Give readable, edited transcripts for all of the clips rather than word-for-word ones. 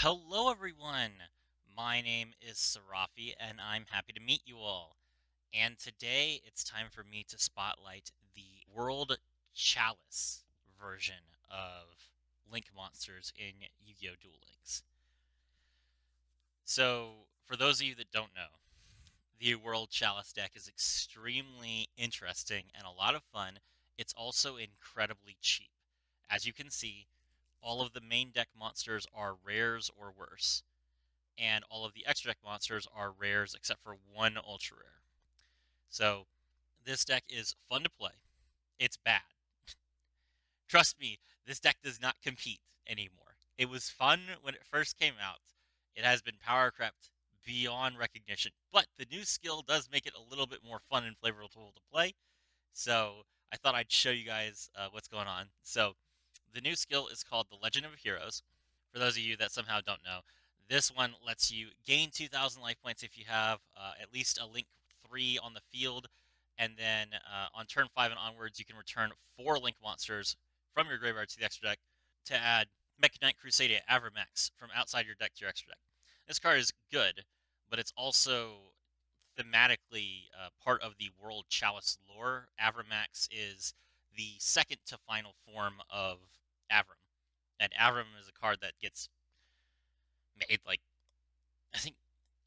Hello, everyone. My name is Sarafi, and I'm happy to meet you all. And today it's time for me to spotlight the World Chalice version of Link Monsters in Yu-Gi-Oh! Duel Links. So, for those of you that don't know, the World Chalice deck is extremely interesting and a lot of fun. It's also incredibly cheap. As you can see, all of the main deck monsters are rares or worse, and all of the extra deck monsters are rares except for one ultra rare. So this deck is fun to play. It's bad. Trust me, this deck does not compete anymore. It was fun when it first came out. It has been power crept beyond recognition, but the new skill does make it a little bit more fun and flavorful to play. So I thought I'd show you guys what's going on. So the new skill is called the Legend of Heroes. For those of you that somehow don't know, this one lets you gain 2,000 life points if you have at least a Link 3 on the field, and then on turn 5 and onwards, you can return 4 Link monsters from your graveyard to the extra deck to add Mech Knight Crusadia Avramax from outside your deck to your extra deck. This card is good, but it's also thematically part of the World Chalice lore. Avramax is the second to final form of Avram, and Avram is a card that gets made like I think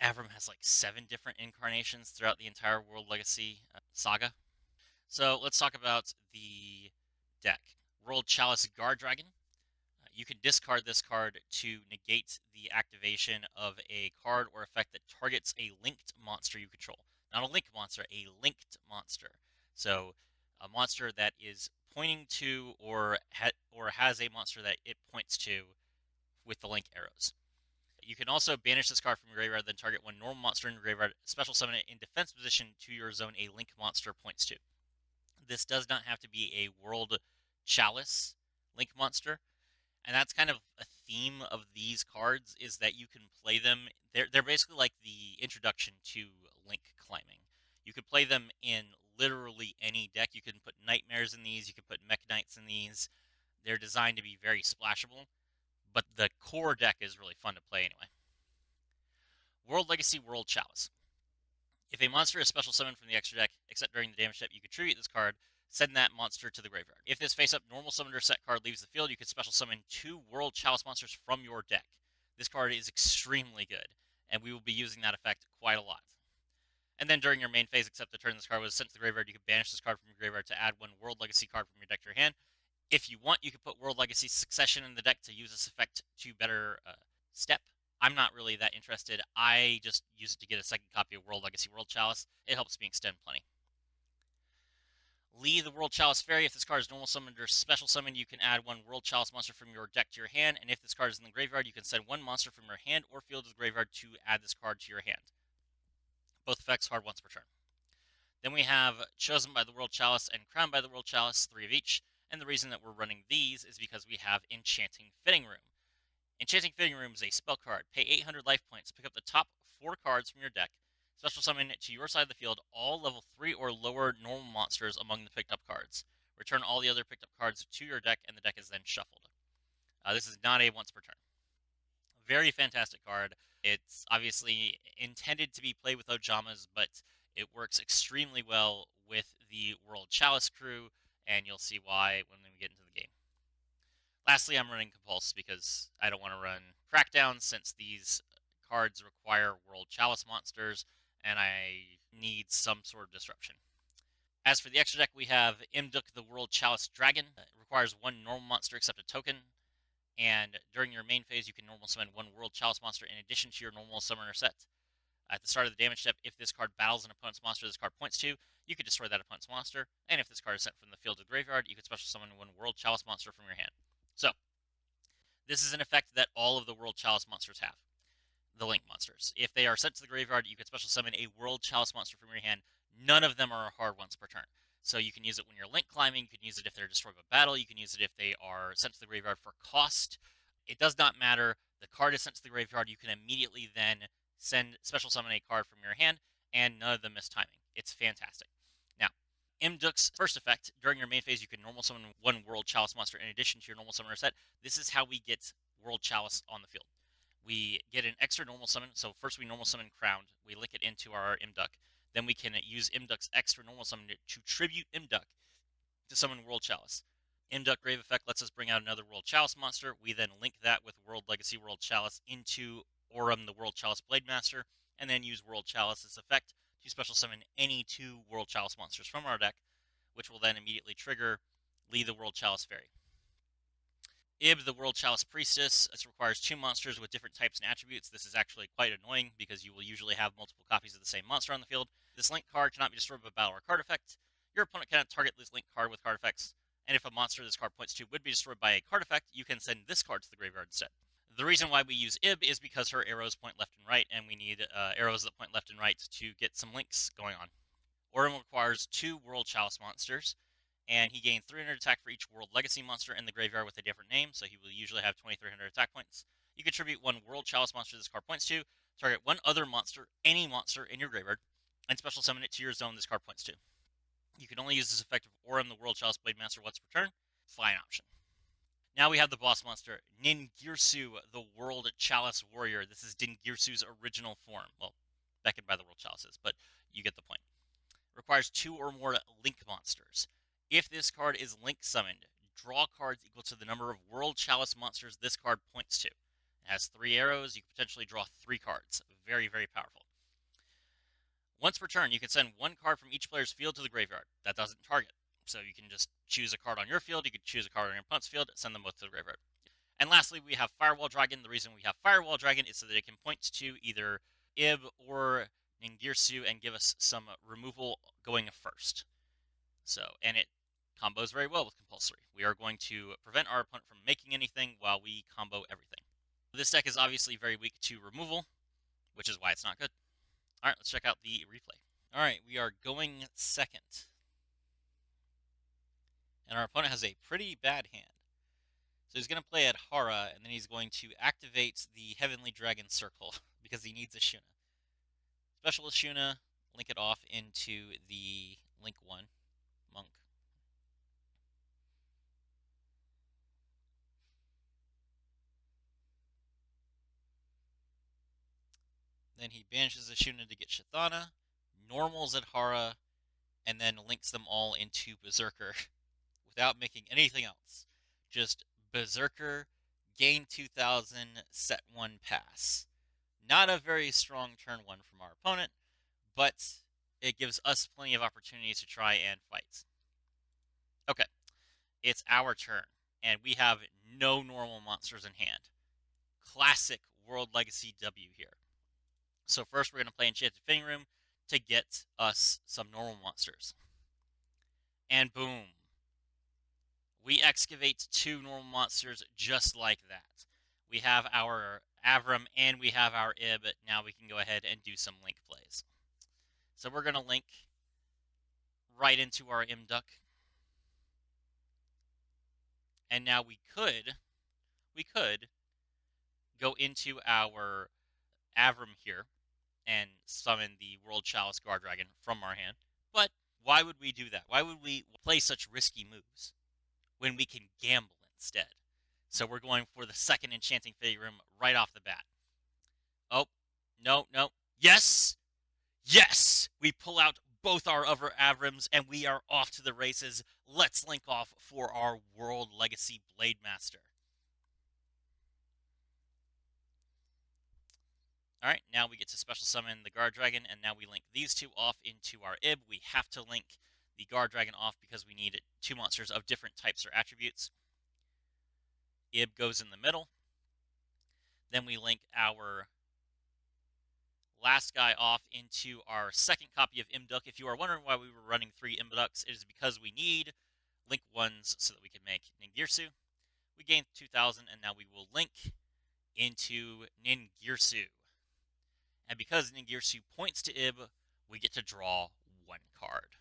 Avram has like 7 different incarnations throughout the entire World Legacy saga. So let's talk about the deck. World Chalice Guard Dragon. You can discard this card to negate the activation of a card or effect that targets a linked monster you control. Not a link monster, a linked monster. So a monster that is pointing to or has a monster that it points to with the link arrows. You can also banish this card from your graveyard, then target one normal monster in your graveyard, special summon it in defense position to your zone a link monster points to. This does not have to be a World Chalice link monster, and that's kind of a theme of these cards is that you can play them. They're basically like the introduction to link climbing. You could play them in literally any deck. You can put nightmares in these. You can put mech knights in these. They're designed to be very splashable, but the core deck is really fun to play anyway. World Legacy World Chalice. If a monster is special summoned from the extra deck, except during the damage step, you contribute this card, send that monster to the graveyard. If this face-up normal summoned or set card leaves the field, you can special summon 2 World Chalice monsters from your deck. This card is extremely good, and we will be using that effect quite a lot. And then during your main phase, except the turn this card was sent to the graveyard, you can banish this card from your graveyard to add 1 World Legacy card from your deck to your hand. If you want, you can put World Legacy Succession in the deck to use this effect to better step. I'm not really that interested. I just use it to get a second copy of World Legacy World Chalice. It helps me extend plenty. Lee the World Chalice Fairy. If this card is normal summoned or special summoned, you can add 1 World Chalice monster from your deck to your hand, and if this card is in the graveyard, you can send 1 monster from your hand or field to the graveyard to add this card to your hand. Both effects hard once per turn. Then we have Chosen by the World Chalice and Crowned by the World Chalice, 3 of each, and the reason that we're running these is because we have Enchanting Fitting Room. Enchanting Fitting Room is a spell card. Pay 800 life points. Pick up the top 4 cards from your deck. Special summon to your side of the field all level 3 or lower normal monsters among the picked up cards. Return all the other picked up cards to your deck, and the deck is then shuffled. This is not a once per turn. Very fantastic card. It's obviously intended to be played with Ojamas, but it works extremely well with the World Chalice crew, and you'll see why when we get into the game. Lastly, I'm running Compulse because I don't want to run Crackdown since these cards require World Chalice monsters, and I need some sort of disruption. As for the extra deck, we have Imduk the World Chalice Dragon. It requires 1 normal monster except a token, and during your main phase, you can normal summon 1 World Chalice monster in addition to your normal summoner set. At the start of the damage step, if this card battles an opponent's monster this card points to, you can destroy that opponent's monster, and if this card is sent from the field to the graveyard, you can special summon 1 World Chalice monster from your hand. So, this is an effect that all of the World Chalice monsters have. The Link monsters. If they are sent to the graveyard, you can special summon a World Chalice monster from your hand. None of them are hard once per turn. So you can use it when you're Link climbing, you can use it if they're destroyed by battle, you can use it if they are sent to the graveyard for cost. It does not matter. The card is sent to the graveyard, you can immediately then special summon a card from your hand, and none of them miss timing. It's fantastic. Now, Imduk's first effect, during your main phase, you can normal summon 1 World Chalice monster in addition to your normal summoner set. This is how we get World Chalice on the field. We get an extra normal summon. So first we normal summon Crowned. We link it into our Imduck. Then we can use Imduck's extra normal summon to tribute Imduck to summon World Chalice. Imduck Grave Effect lets us bring out another World Chalice monster. We then link that with World Legacy World Chalice into Aurum, the World Chalice Blade Master, and then use World Chalice's effect to special summon any 2 World Chalice monsters from our deck, which will then immediately trigger Lee the World Chalice Fairy. Ib, the World Chalice Priestess. This requires 2 monsters with different types and attributes. This is actually quite annoying because you will usually have multiple copies of the same monster on the field. This link card cannot be destroyed by battle or card effect. Your opponent cannot target this link card with card effects. And if a monster this card points to would be destroyed by a card effect, you can send this card to the graveyard instead. The reason why we use Ib is because her arrows point left and right, and we need arrows that point left and right to get some links going on. Aurum requires 2 World Chalice monsters, and he gains 300 attack for each World Legacy monster in the graveyard with a different name, so he will usually have 2,300 attack points. You contribute 1 World Chalice monster this card points to, target 1 other monster, any monster in your graveyard, and special summon it to your zone this card points to. You can only use this effect of Aurum, the World Chalice Blade Master, once per turn. Fine option. Now we have the boss monster, Ningirsu, the World Chalice Warrior. This is Ningirsu's original form. Well, beckoned by the World Chalices, but you get the point. Requires 2 or more link monsters. If this card is link summoned, draw cards equal to the number of World Chalice monsters this card points to. It has 3 arrows. You can potentially draw 3 cards. Very, very powerful. Once per turn, you can send 1 card from each player's field to the graveyard. That doesn't target. So you can just choose a card on your field. You can choose a card on your opponent's field. Send them both to the graveyard. And lastly, we have Firewall Dragon. The reason we have Firewall Dragon is so that it can point to either Ib or Ningirsu and give us some removal going first. So, and it combos very well with Compulsory. We are going to prevent our opponent from making anything while we combo everything. This deck is obviously very weak to removal, which is why it's not good. Alright, let's check out the replay. Alright, we are going second. And our opponent has a pretty bad hand. So he's going to play Adhara, and then he's going to activate the Heavenly Dragon Circle, because he needs a Shuna. Special Shuna, link it off into the Link 1, Monk. Then he banishes the Shuna to get Shithana, normals Adhara, and then links them all into Berserker without making anything else. Just Berserker, gain 2,000, set 1 pass. Not a very strong turn 1 from our opponent, but it gives us plenty of opportunities to try and fight. Okay, it's our turn, and we have no normal monsters in hand. Classic World Legacy W here. So first we're going to play Enchanted Fitting Room to get us some normal monsters. And boom. We excavate 2 normal monsters just like that. We have our Avram and we have our Ib. Now we can go ahead and do some link plays. So we're going to link right into our Imduck. And now we could go into our Avram here and summon the World Chalice Guard Dragon from our hand. But why would we do that? Why would we play such risky moves when we can gamble instead? So we're going for the second Enchanting Fitting Room right off the bat. Oh, no. Yes! Yes! We pull out both our other Avrams, and we are off to the races. Let's link off for our World Legacy Blade Master. Alright, now we get to special summon the Guard Dragon, and now we link these 2 off into our Ib. We have to link the Guard Dragon off because we need 2 monsters of different types or attributes. Ib goes in the middle. Then we link our last guy off into our second copy of Imduck. If you are wondering why we were running 3 Imducks, it is because we need link 1s so that we can make Ningirsu. We gained 2,000, and now we will link into Ningirsu. And because Ningirsu points to Ib, we get to draw 1 card.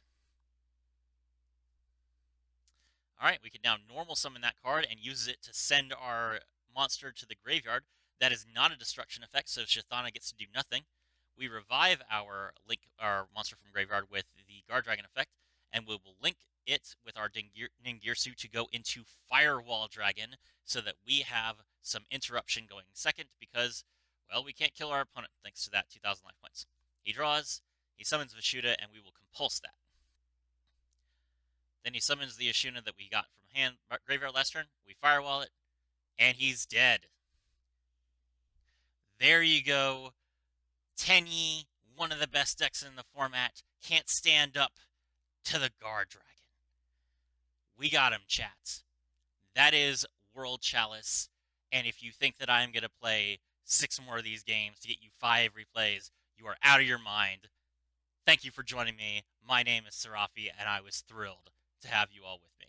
Alright, we can now normal summon that card and use it to send our monster to the graveyard. That is not a destruction effect, so Shithana gets to do nothing. We revive our monster from graveyard with the Guard Dragon effect, and we will link it with our Ningirsu to go into Firewall Dragon so that we have some interruption going second, because Well, we can't kill our opponent thanks to that 2,000 life points. He draws, he summons Vishuda, and we will compulse that. Then he summons the Ashuna that we got from hand graveyard last turn. We firewall it, and he's dead. There you go. Tenyi, one of the best decks in the format, can't stand up to the Guard Dragon. We got him, chats. That is World Chalice. And if you think that I'm going to play 6 more of these games to get you 5 replays, you are out of your mind. Thank you for joining me. My name is Serafi, and I was thrilled to have you all with me.